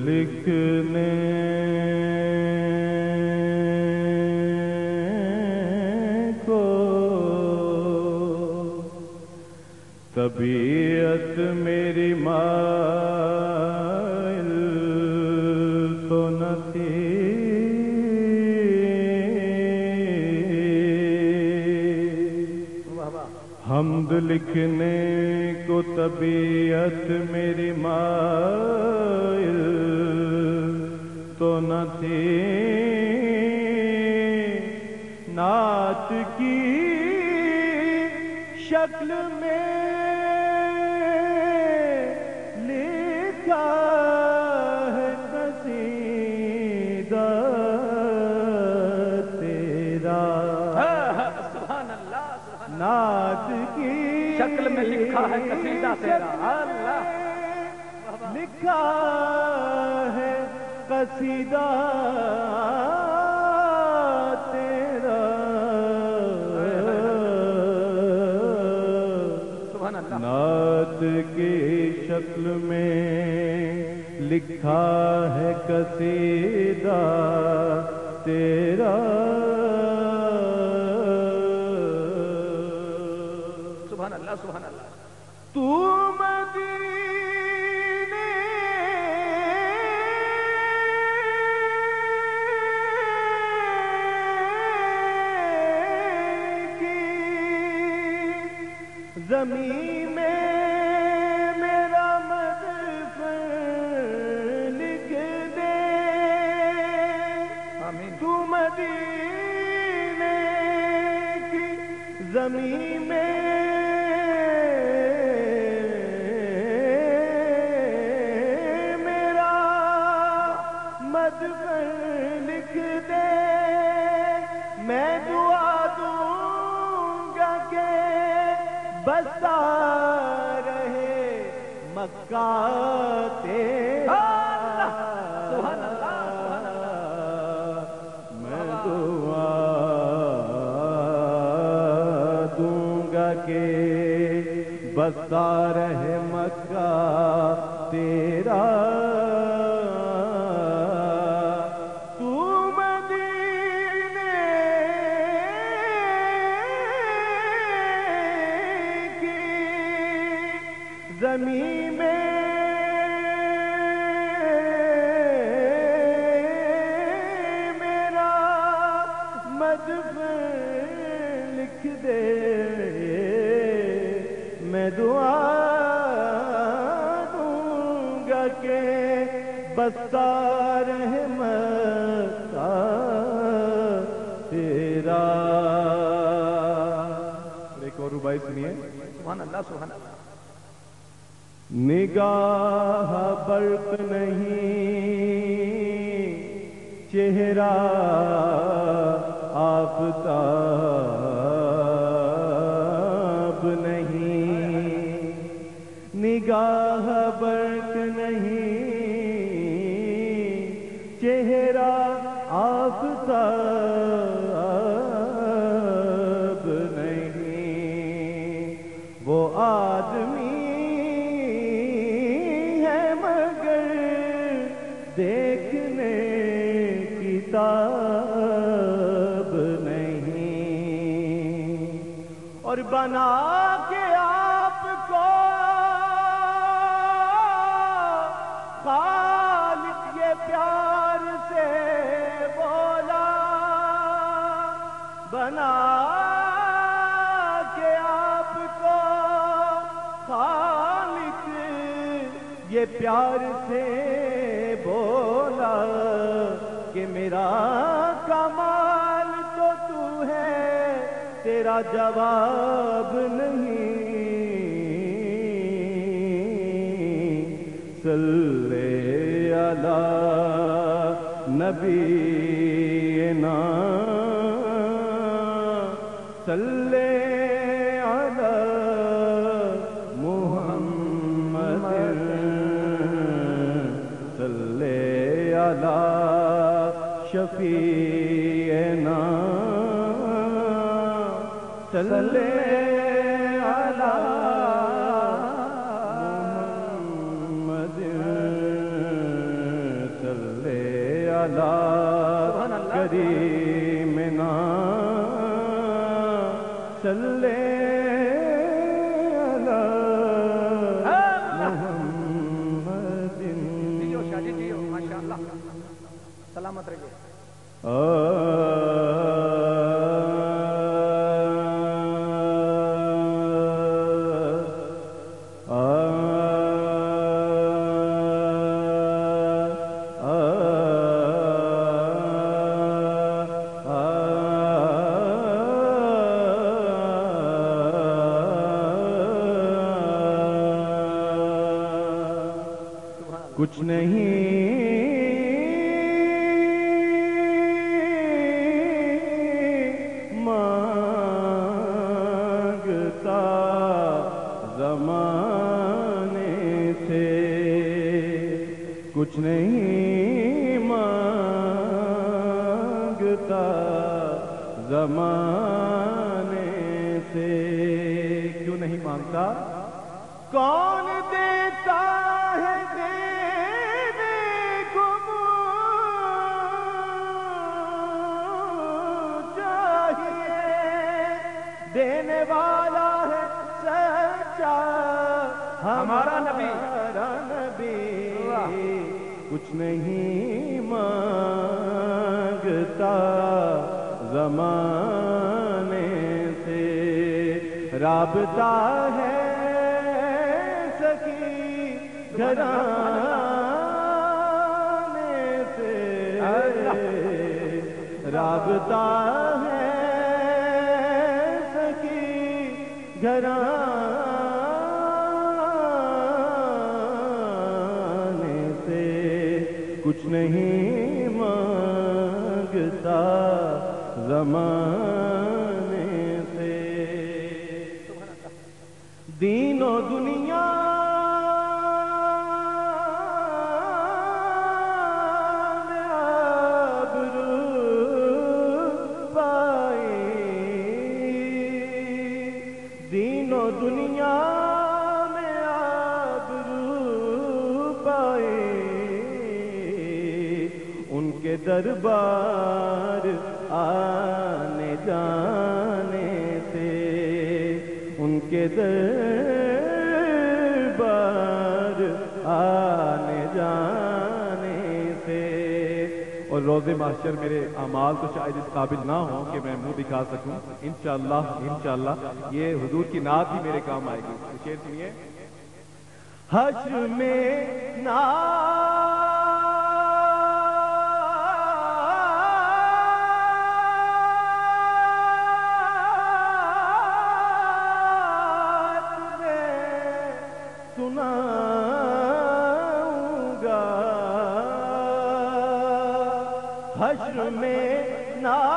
لکھنے کو طبیعت میری مائل تو نہ تھی، حمد لکھنے کو طبیعت میری مائل تو نہ تھی، نعت کی شکل میں لکھا ہے قصیدہ تیرا، سبحان اللہ نعت کی شکل میں لکھا ہے قصیدہ تیرا، اللہ لکھا ہے قصیدہ تیرا، سبحان اللہ، نعت کی شکل میں لکھا ہے قصیدہ تیرا، سبحان اللہ سبحان اللہ۔ تو مدینے کی زمین میں میرا مدفن لکھ دے، آمین۔ تو مدینے کی زمین میں لکھ دے، میں دعا دوں گا کہ بستا رہے مکہ تیرا، سبحان اللہ سبحان اللہ، میں دعا دوں گا کہ بستا رہے مکہ تیرا، زمین میں میرا مدفن لکھ دے، میں دعا دوں گا کہ بستا رہے مکہ تیرا۔ ایک اور ربائی سنیے، سبحان اللہ سبحان اللہ۔ نگاہ برق نہیں، چہرہ آفتاب نہیں، نگاہ برق نہیں، چہرہ آفتاب نہیں، وہ آدمی دیکھنے کی تاب نہیں، اور بنا کے آپ کو خالق یہ پیار سے بولا، بنا کے آپ کو خالق یہ پیار سے بولا کہ میرا کمال جواب نہیں صلی علی نبینا صلی علی محمد صلی علی شفیعنا صلی علی محمد صلی علی کریمنا صلی علی محمد جیو شادی جیو ماشاءاللہ سلامت رہیے کچھ نہیں مانگتا زمانے سے کچھ نہیں مانگتا زمانے سے کیوں نہیں مانگتا کون دیتا ہے دینے والا ہے سچا ہمارا نبی کچھ نہیں مانگتا زمانے سے رابطہ ہے سکی گھرانے سے رابطہ ہے گھرانے سے کچھ نہیں مانگتا زمانے سے دین و دنیا میں آبرو پائی دین و دنیا میں آبرو پائے ان کے دربار آنے جانے سے ان کے دربار آنے جانے سے اور روز محشر میرے اعمال تو شاید اس قابل نہ ہوں کہ میں منہ دکھا سکوں انشاءاللہ یہ حضور کی نعت ہی میرے کام آئے گی شعر سنیے حشر میں حشر میں نعت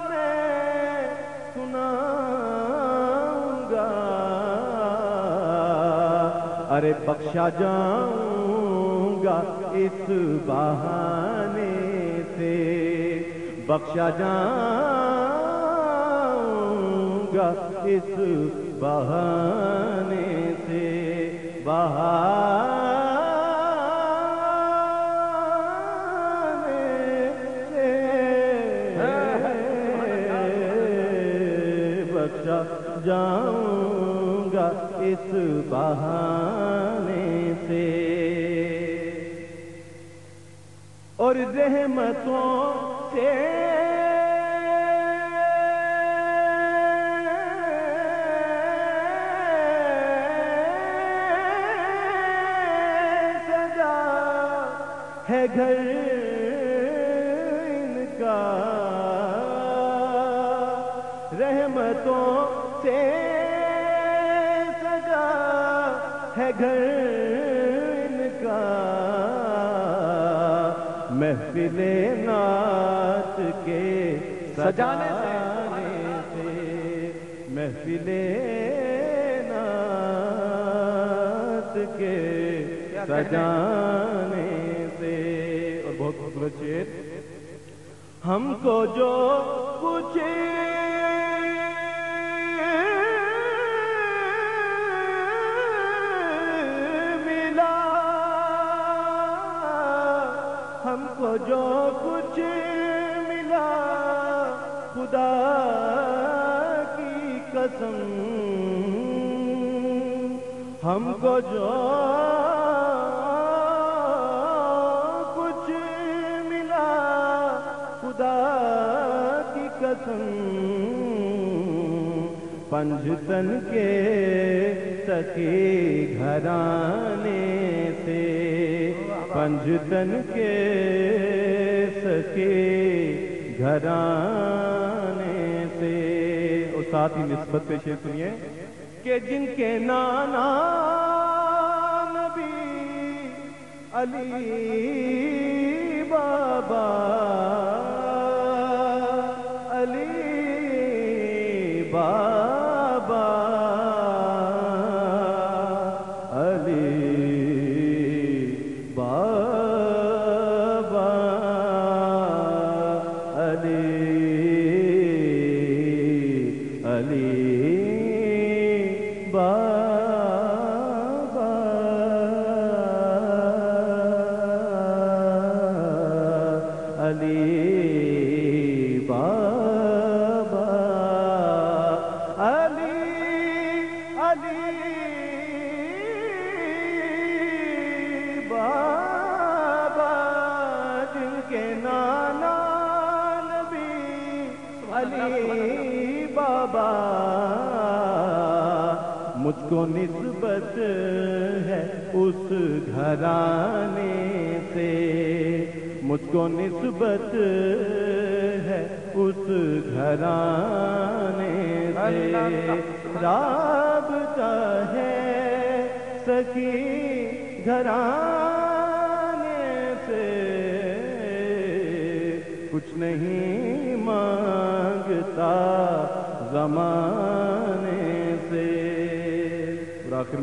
میں سناؤں گا ارے بخشا جاؤں گا اس بہانے سے بخشا جاؤں گا اس بہانے سے جاؤں گا اس بہانے سے اور رحمتوں سے سجا ہے گھر ان کا گھر ان کا، محفل نعت کے سجانے سے، محفل نعت کے سجانے سے۔ اور بہت خوبصورت شعر، ہم کو جو کچھ ملا، ہم کو جو کچھ ملا، خدا کی قسم، ہم کو جو کچھ ملا، خدا کی قسم، پنجتن کے سخی گھرانے سے، پنجتن کے سخی گھرانے سے۔ اور ساتھ ہی نسبت پہ شعر سنیے کہ جن کے نانا نبی علی بابا، علی بابا، علی بابا، علی علی بابا، علی بابا، علی علی بابا، جن کے نانا نبی علی بابا، مجھ کو نسبت ہے اس گھرانے سے، مجھ کو نسبت ہے اس گھرانے سے، رابطہ ہے سخی گھرانے سے، کچھ نہیں مانگتا زمانے سے۔ اور آخر میں